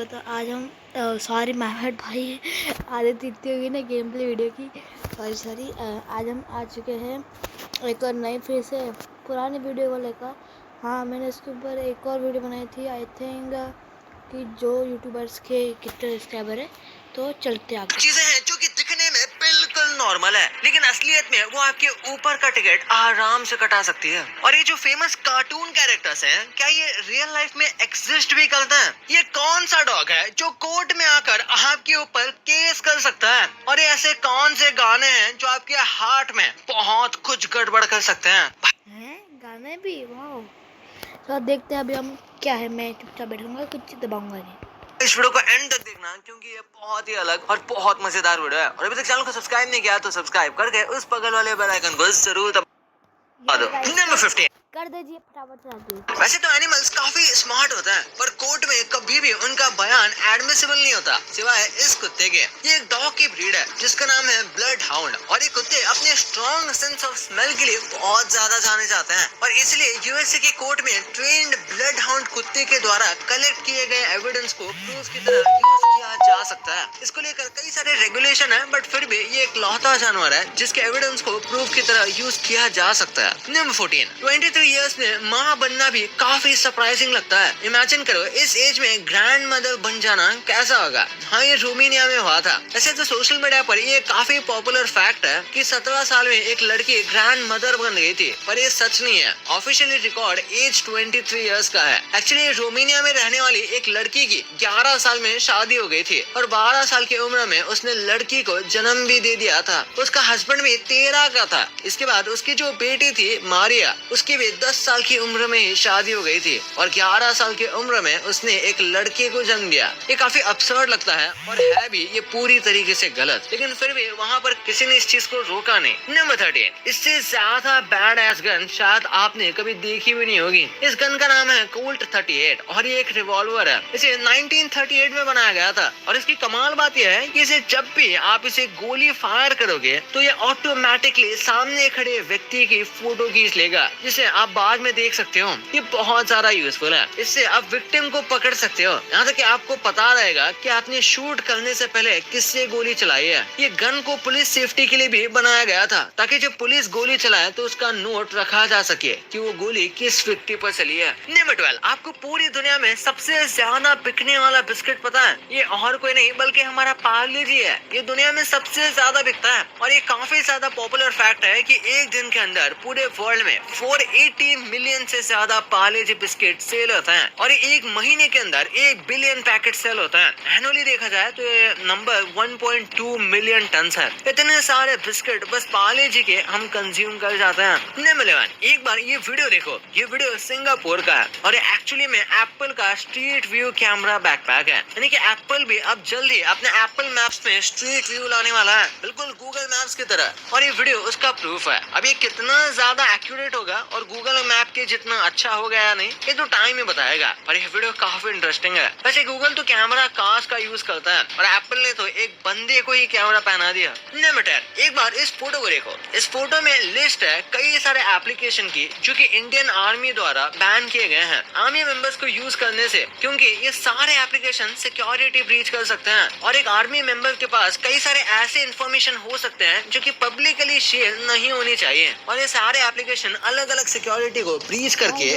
तो आज हम सॉरी महमद भाई आदत इतनी होगी ना गेम प्ले वीडियो की। सॉरी आज हम आ चुके हैं एक और नई फिर से पुरानी वीडियो को लेकर। हाँ, मैंने इसके ऊपर एक और वीडियो बनाई थी। आई थिंक कि जो यूट्यूबर्स के कितने सब्सक्राइबर है, तो चलते आगे। चीजें हैं जो कि दिखने में बिल्कुल नॉर्मल है, लेकिन असलियत में वो आपके ऊपर का टिकट आराम से कटा सकती है। और ये जो फेमस कार्टून कैरेक्टर्स हैं, क्या ये रियल लाइफ में एग्जिस्ट भी करते हैं? ये कौन सा डॉग है जो कोर्ट में आकर आपके ऊपर केस कर सकता है? और ये ऐसे कौन से गाने हैं जो आपके हार्ट में बहुत कुछ गड़बड़ कर सकते हैं? गाने भी वाह। तो देखते हैं अभी हम क्या है। मैं चुपचाप बैठूंगा, कुछ दबाऊंगा नहीं। इस वीडियो को एंड तक देखना, क्योंकि ये बहुत ही अलग और बहुत मजेदार वीडियो है। और अभी तक चैनल को सब्सक्राइब नहीं किया तो सब्सक्राइब करके उस बगल वाले बेल आइकन को जरूर दबा दो। नंबर 15 कर दीजिए फटाफट से आगे। वैसे तो एनिमल्स काफी स्मार्ट होता है, पर कोर्ट में कभी भी उनका बयान एडमिसिबल नहीं होता, सिवाय इस कुत्ते के। ये एक डॉग की ब्रीड है जिसका नाम है ब्लड हाउंड। और ये कुत्ते अपने स्ट्रॉन्ग सेंस ऑफ स्मेल के लिए बहुत ज्यादा जाने जाते हैं। और इसलिए यूएसए के कोर्ट में ट्रेन्ड ब्लड हाउंड कुत्ते के द्वारा कलेक्ट किए गए एविडेंस को प्रूफ की तरह यूज किया जा सकता है। इसको लेकर कई सारे रेगुलेशन है, बट फिर भी ये एक लौता जानवर है जिसके एविडेंस को प्रूफ की तरह यूज किया जा सकता है। नंबर 14 23 इयर्स में माँ बनना भी काफी सरप्राइजिंग लगता है। इमेजिन करो इस एज में ग्रैंड मदर बन जाना कैसा होगा। हाँ, ये रोमानिया में हुआ था। ऐसे तो सोशल मीडिया पर ये काफी पॉपुलर फैक्ट है कि 17 साल में एक लड़की ग्रैंड मदर बन गई थी, पर ये सच नहीं है। ऑफिशियली रिकॉर्ड एज 23 इयर्स का है। एक्चुअली रोमानिया में रहने वाली एक लड़की की 11 साल में शादी हो गई थी और 12 साल की उम्र में उसने लड़की को जन्म भी दे दिया था। उसका हस्बैंड भी 13 का था। इसके बाद उसकी जो बेटी थी मारिया, उसकी भी 10 साल की उम्र में ही शादी हो गई थी और 11 साल की उम्र में उसने एक लड़के को जन्म दिया। ये काफी अब्सर्ड लगता है और है भी ये पूरी तरीके से गलत, लेकिन फिर भी वहाँ पर किसी ने इस चीज को रोका नहीं। नंबर 13 इससे ज्यादा बैड एस गन शायद आपने कभी देखी भी नहीं होगी। इस गन का नाम है कोल्ट 38 और ये एक रिवॉल्वर है। इसे 1938 में बनाया गया था और इसकी कमाल बात यह है कि इसे जब भी आप इसे गोली फायर करोगे तो ये ऑटोमेटिकली सामने खड़े व्यक्ति की फोटो खींच लेगा, जिसे आप बाद में देख सकते हो। ये बहुत ज्यादा यूजफुल है। इससे आप विक्टिम को पकड़ सकते हो, यहाँ तक कि आपको पता रहेगा कि आपने शूट करने से पहले किससे गोली चलाई है। ये गन को पुलिस सेफ्टी के लिए भी बनाया गया था, ताकि जब पुलिस गोली चलाए तो उसका नोट रखा जा सके कि वो गोली किस व्यक्ति पर चली है। नंबर 12 आपको पूरी दुनिया में सबसे ज्यादा बिकने वाला बिस्किट पता है? ये और कोई नहीं बल्कि हमारा पार्ले जी है। ये दुनिया में सबसे ज्यादा बिकता है और ये काफी ज्यादा पॉपुलर फैक्ट है कि एक दिन के अंदर पूरे वर्ल्ड में 480 मिलियन से ज्यादा पार्ले जी बिस्किट सेल होता है और एक महीने के अंदर 1 बिलियन पैकेट सेल होता है। एनुअली देखा जाए तो ये नंबर 1.2 मिलियन टन है। इतने सारे बिस्किट बस पार्ले जी के हम कंज्यूम कर जाते हैं। नंबर 11 एक बार ये वीडियो देखो। ये वीडियो सिंगापुर का है और एक्चुअली में एप्पल का स्ट्रीट व्यू कैमरा बैकपैक है। यानी कि एप्पल भी अब जल्दी अपने एप्पल मैप्स में स्ट्रीट व्यू लाने वाला है, बिल्कुल गूगल मैप्स की तरह। और ये वीडियो उसका प्रूफ है। अब ये कितना ज्यादा एक्यूरेट होगा और गूगल मैप के जितना अच्छा होगा या नहीं, ये तो टाइम ही बताएगा। पर ये वीडियो काफी इंटरेस्टिंग है। वैसे गूगल तो कैमरा कांच का यूज करता है और एप्पल ने तो एक बंदे को ही कैमरा पहना दिया। नंबर 10 एक बार इस फोटो को देखो। इस फोटो में लिस्ट है कई सारे एप्लीकेशन की जो कि इंडियन आर्मी द्वारा बैन किए गए हैं आर्मी मेंबर्स को यूज करने से, क्योंकि ये सारे एप्लीकेशन सिक्योरिटी ब्रीच कर सकते हैं और एक आर्मी मेंबर के पास कई सारे ऐसे इंफॉर्मेशन हो सकते हैं जो कि पब्लिकली शेयर नहीं होनी चाहिए। और ये सारे एप्लीकेशन अलग अलग सिक्योरिटी को ब्रीच करके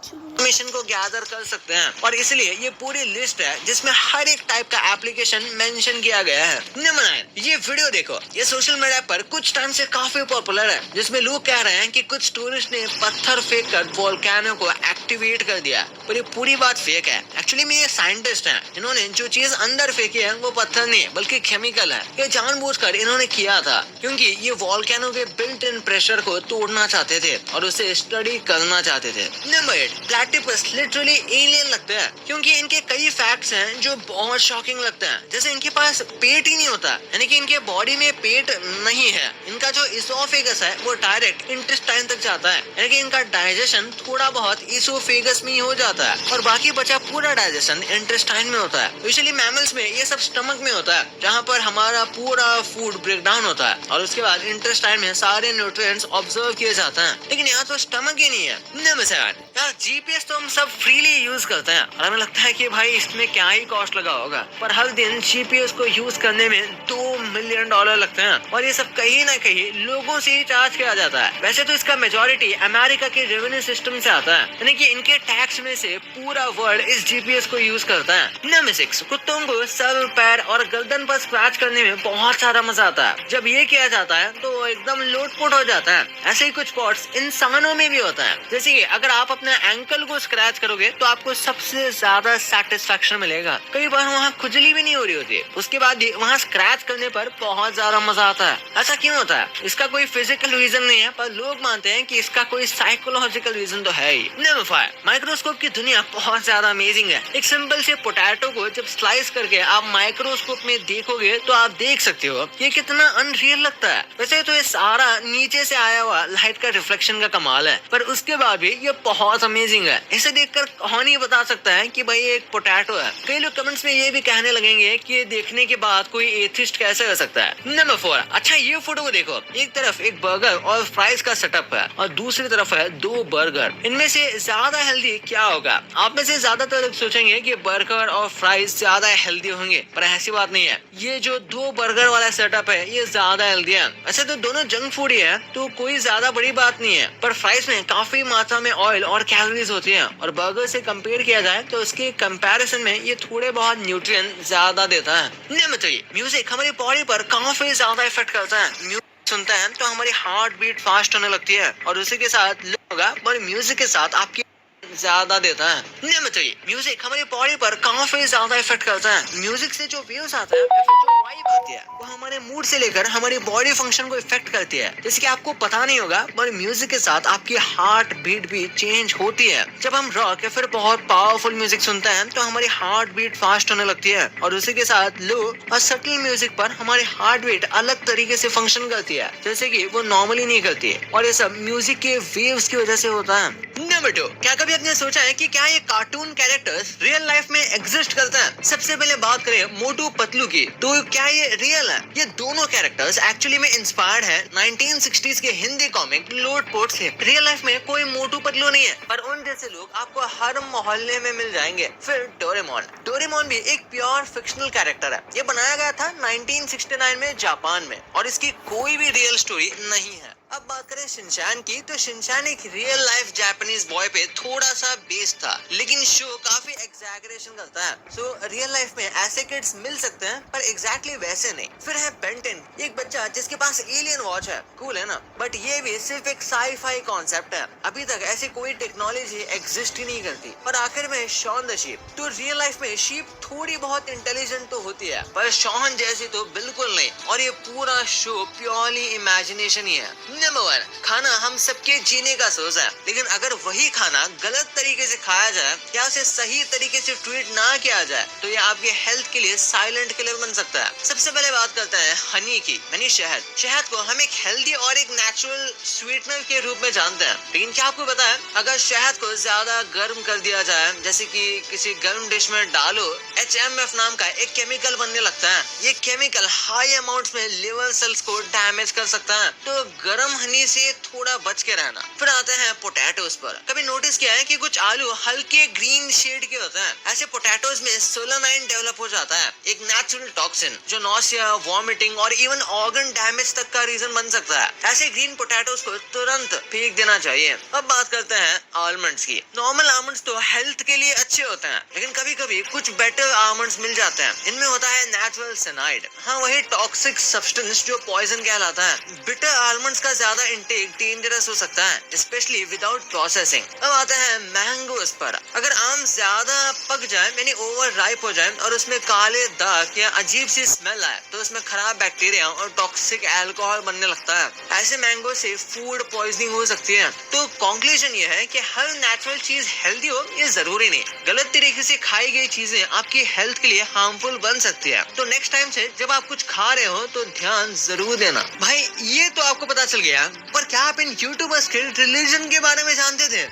इन्फॉर्मेशन को गैदर कर सकते हैं। और इसलिए ये पूरी लिस्ट है जिसमें हर एक टाइप का एप्लीकेशन मेंशन किया गया है। नंबर 9 ये वीडियो देखो। ये सोशल मीडिया पर कुछ टाइम से काफी पॉपुलर है, जिसमें लोग कह रहे हैं कि कुछ टूरिस्ट ने पत्थर फेंक कर वोल्केनो को एक्टिवेट कर दिया, पर ये पूरी बात फेक है। एक्चुअली में ये साइंटिस्ट हैं। इन्होंने जो चीज अंदर फेंकी है वो पत्थर नहीं बल्कि केमिकल है। ये जानबूझकर इन्होंने किया था, क्योंकि ये वोल्केनो के बिल्ट इन प्रेशर को तोड़ना चाहते थे और उसे स्टडी करना चाहते थे। नंबर 8 प्लेटिपस लिटरली एलियन लगते हैं, क्योंकि इनके कई फैक्ट्स हैं जो बहुत शॉकिंग लगते हैं। जैसे इनके पास पेट ही नहीं होता, यानी कि इनके बॉडी में पेट नहीं है। इनका जो इसोफेगस है वो डायरेक्ट इंटेस्टाइन तक जाता है, यानी कि इनका डाइजेशन थोड़ा बहुत इसोफेगस में ही हो जाता है और बाकी बचा पूरा डाइजेशन इंटेस्टाइन में होता है। यूजुअली मैमल्स में ये सब स्टमक में होता है, जहाँ पर हमारा पूरा फूड ब्रेक डाउन होता है और उसके बाद इंटेस्टाइन में सारे न्यूट्रिएंट्स ऑब्जर्व किए जाते हैं। लेकिन यहाँ तो स्टमक ही नहीं है। नंबर 7 यार जीपीएस तो हम सब फ्रीली यूज करते हैं और हमें लगता है कि भाई इसमें क्या ही कॉस्ट लगा होगा, पर हर दिन जीपीएस को यूज करने में $2 मिलियन लगते हैं और ये सब कहीं ना कहीं लोगों से ही चार्ज किया जाता है। वैसे तो इसका मेजोरिटी अमेरिका के रेवेन्यू सिस्टम से आता है, यानी कि इनके टैक्स में से पूरा वर्ल्ड इस जीपीएस को यूज करता है। नंबर 6, कुत्तों को सर, पैर और गर्दन पर स्क्रैच करने में बहुत सारा मजा आता है। जब ये किया जाता है तो एकदम लोटपोट हो जाता है। ऐसे ही कुछ स्पॉट्स इंसानों में भी होता है, जैसे कि अगर आप अपने एंकल को स्क्रैच करोगे तो आपको सबसे ज्यादा सेटिस्फेक्शन मिलेगा। कई बार वहाँ खुजली भी नहीं हो रही होती, उसके बाद भी वहाँ स्क्रैच करने पर बहुत ज्यादा मजा आता है। ऐसा क्यों होता है? इसका कोई फिजिकल रीजन नहीं है, पर लोग मानते हैं कि इसका कोई साइकोलॉजिकल रीजन तो है ही। नंबर 5, माइक्रोस्कोप की दुनिया बहुत ज्यादा अमेजिंग है। एक सिंपल से पोटैटो को जब स्लाइस करके आप माइक्रोस्कोप में देखोगे तो आप देख सकते हो ये कितना अनरियल लगता है। वैसे तो ये सारा नीचे से आया हुआ लाइट का रिफ्लेक्शन का कमाल है, पर उसके बाद भी ये बहुत अमेजिंग है। इसे देखकर कौन ही बता सकता है कि भाई ये एक पोटैटो है। कई लोग कमेंट्स में ये भी कहने लगेंगे कि ये देखने के बाद कोई एथिस्ट कैसे हो सकता है। नंबर 4, अच्छा ये फोटो को देखो, एक तरफ एक बर्गर और फ्राइज का सेटअप है और दूसरी तरफ है 2 बर्गर। इनमें से ज्यादा हेल्दी क्या होगा? आप में से ज्यादातर लोग सोचेंगे कि बर्गर और फ्राइज ज्यादा हेल्दी होंगे, पर ऐसी बात नहीं है। ये जो 2 बर्गर वाला सेटअप है ये ज्यादा हेल्दी है। ऐसे तो दोनों जंक फूड ही है, तो कोई ज्यादा बड़ी बात नहीं है, पर फ्राइज में काफी मात्रा में ऑयल और कैलोरीज होती है और बर्गर से कंपेयर किया जाए तो उसके कंपैरिजन में ये थोड़े बहुत न्यूट्रिएंट ज्यादा देता है। नंबर 3, म्यूजिक हमारी बॉडी पर काफी ज्यादा इफेक्ट करता है। म्यूजिक सुनते हैं तो हमारी हार्ट बीट फास्ट होने लगती है और उसी के साथ होगा, पर म्यूजिक के साथ आपकी ज्यादा देता है। नंबर 3, म्यूजिक हमारी बॉडी पर काफी ज्यादा इफेक्ट करता है। म्यूजिक से जो वेव्स आता है, जो वाइब आती है, वो हमारे मूड से लेकर हमारी बॉडी फंक्शन को इफेक्ट करती है। जैसे कि आपको पता नहीं होगा, पर म्यूजिक के साथ आपकी हार्ट बीट भी चेंज होती है। जब हम रॉक या फिर बहुत पावरफुल म्यूजिक सुनते हैं तो हमारी हार्ट बीट फास्ट होने लगती है और उसी के साथ लो और सटल म्यूजिक पर हमारी हार्ट बीट अलग तरीके से फंक्शन करती है, जैसे कि वो नॉर्मली नहीं करती है, और ये सब म्यूजिक के वेव्स की वजह से होता है। नंबर 2, क्या कभी आपने सोचा है कि क्या ये कार्टून कैरेक्टर्स रियल लाइफ में एग्जिस्ट करते हैं? सबसे पहले बात करें मोटू पतलू की, तो क्या ये रियल है? ये दोनों कैरेक्टर्स एक्चुअली में इंस्पायर्ड है 1960s के हिंदी कॉमिक लोटपोट से। रियल लाइफ में कोई मोटू पतलू नहीं है, पर उन जैसे लोग आपको हर मोहल्ले में मिल जाएंगे। फिर डोरेमोन भी एक प्योर फिक्शनल कैरेक्टर है। ये बनाया गया था 1969 में जापान में और इसकी कोई भी रियल स्टोरी नहीं है। अब बात करें शिनचैन की, तो शिनचैन एक रियल लाइफ जापानीज बॉय पे थोड़ा सा बेस्ड था, लेकिन शो काफी एग्जैगरेशन करता है। सो रियल लाइफ में ऐसे किड्स मिल सकते हैं, पर एग्जैक्टली वैसे नहीं। फिर है बेंटेन, एक बच्चा जिसके पास एलियन वॉच है। कूल है ना? बट ये भी सिर्फ एक साई-फाई कॉन्सेप्ट है। अभी तक ऐसी कोई टेक्नोलॉजी एग्जिस्ट ही नहीं करती। और आखिर में शॉन द शीप, तो रियल लाइफ में शीप थोड़ी बहुत इंटेलिजेंट तो होती है, पर शॉन जैसी तो बिल्कुल नहीं। और ये पूरा शो प्योरली इमेजिनेशन ही है। नंबर 1, खाना हम सबके जीने का सोर्स है, लेकिन अगर वही खाना गलत तरीके से खाया जाए या उसे सही तरीके से ट्रीट ना किया जाए तो ये आपके हेल्थ के लिए साइलेंट किलर बन सकता है। सबसे पहले बात करते हैं हनी की, यानी शहद को हम एक हेल्दी और एक नेचुरल स्वीटनर के रूप में जानते हैं, लेकिन क्या आपको पता है अगर शहद को ज्यादा गर्म कर दिया जाए, जैसे कि किसी गर्म डिश में डालो, HMF नाम का एक केमिकल बनने लगता है। ये केमिकल हाई अमाउंट्स में लिवर सेल्स को डैमेज कर सकता है, तो गर्म हनी से थोड़ा बच के रहना। फिर आते हैं पोटैटोज पर। कभी नोटिस किया है कि कुछ आलू हल्के ग्रीन शेड के होते हैं? ऐसे पोटैटोज में सोलानाइन डेवलप हो जाता है, एक नेचुरल टॉक्सिन जो नॉसिया, वॉमिटिंग और इवन ऑर्गन डैमेज तक का रीजन बन सकता है। ऐसे ग्रीन पोटैटोज को तुरंत फेंक देना चाहिए। अब बात करते हैं आलमंड्स की। नॉर्मल आलमंड्स तो हेल्थ के लिए अच्छे होते हैं, लेकिन कभी कभी कुछ बेटर आलमंड्स मिल जाते हैं। इनमें होता है नेचुरल साइनाइड, हाँ वही टॉक्सिक सब्सटेंस जो पॉइजन कहलाता है। बिटर आलमंड्स का ज्यादा इंटेक डेंजरस हो सकता है, स्पेशली विदाउट प्रोसेसिंग। अब आते हैं मैंगोस पर। अगर आम ज्यादा पक जाए, यानी ओवर राइप हो जाए और उसमें काले दाग या अजीब सी स्मेल आए, तो उसमें खराब बैक्टीरिया और टॉक्सिक अल्कोहल बनने लगता है। ऐसे मैंगो से फूड पॉइजनिंग हो सकती है। तो कंक्लूजन ये है कि हर नेचुरल चीज हेल्दी हो ये जरूरी नहीं। गलत तरीके से खाई गई चीजें आपकी हेल्थ के लिए हार्मफुल बन सकती है। तो नेक्स्ट टाइम से जब आप कुछ खा रहे हो तो ध्यान जरूर देना। भाई ये तो आपको पता चल गया, पर क्या आप इन यूट्यूबर्स के रिलीजन के बारे में जानते थे?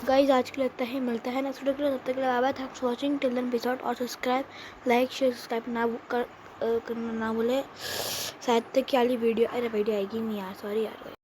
गाइस आज के लिए इतना ही, मिलता है नेक्स्ट वीडियो के लिए। तब तक के लिए bye bye, thanks for watching till then, peace out. और सब्सक्राइब, लाइक, शेयर, सब्सक्राइब करना ना भूले। शायद तक की वाली वीडियो आएगी नहीं यार, सॉरी यार।